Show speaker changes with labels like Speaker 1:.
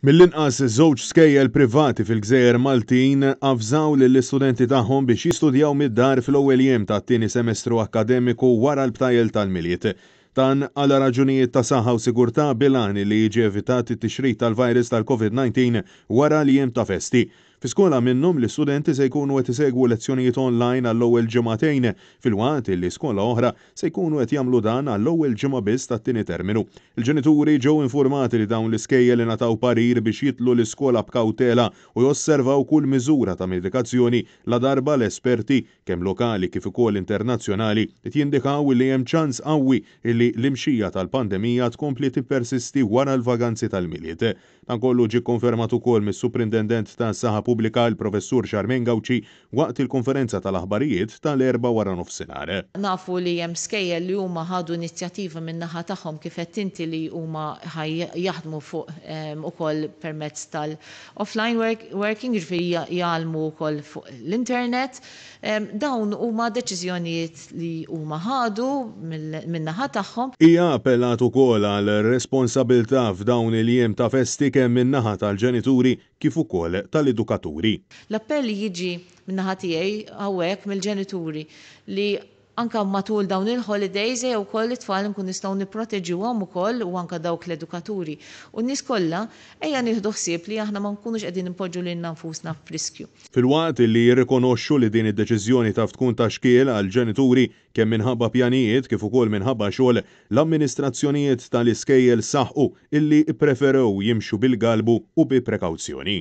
Speaker 1: Mill-inqas żewġ skejjel privati fil-Gżejjer Maltin avżaw lill-istudenti tagħhom biex jistudjaw mid-dar fl-ewwel jiem tat-tieni semestru akkademiku wara l-btajjel tal-miliet. Dan għal raġunijiet ta' saħħa u sigurtà bilan li jiġi evitat it-tixrid tal-virus tal-COVID-19 wara l-jiem ta' festi. Fi skola minnhom l-istudenti se jkunu qed isegwu lezzjonijiet online għall-ewwel ġimagħtejn filwaqt li skola oħra se jkunu qed jagħmlu dan għall-ewwel ġimgħa biss tat-tieni terminu. Il-ġenituri ġew informati li dawn l-iskejjel ingħataw parir biex jitlu l-iskola b'kawtela u josservaw kull miżura ta' medikazzjoni la darba l-esperti kemm lokali kif ukoll internazzjonali qed jindikaw li hemm ċans qawwi li l-imxija tal-pandemija tkompli tippersisti wara l-vaganzi tal-miliet. Dan kollu ġie konfermat ukoll mis-Suprintendent tas-Saħħa Pubblika l-Professur Xarmen Gawċi waqt il-konferenza tal-aħbarijiet tal-4 wara nofsinhar.
Speaker 2: Nafu li hemm skejjel li huma ħadu inizjattiva min-naħa tagħhom kif qed inti li huma jaħdmu fuq ukoll permezz tal-offline working, ġifieri jgħallmu wkoll fuq l-internet. Dawn huma deċiżjonijiet li huma ħadu min-naħa tagħhom.
Speaker 1: Hija appellat ukoll għal responsabilità f'dawn il-jiem ta' festi kemm min-naħa tal-ġenituri kif ukoll tal-edukaturi.
Speaker 2: L-appell jiġi min-naħa tiegħi hawnhekk mill-ġenituri li anke matul dawn il-holidays wkoll it-tfal nkun nistgħu nipproteġuhom ukoll u anke dawk l-edukaturi. U n-nies kollha ejja nieħdu ħsieb li aħna ma nkunux qegħdin impoġġu lilna nfusna f'riskju.
Speaker 1: Filwaqt li jirrikonoxxu li din id-deċiżjoni taf tkun ta' xkiel għal ġenituri kemm minħabba pjanijiet kif ukoll minħabba xogħol, l-amministrazzjonijiet tal-iskejjel saħħu illi ppreferew jimxu bil-galbu u bi prekawzjoni.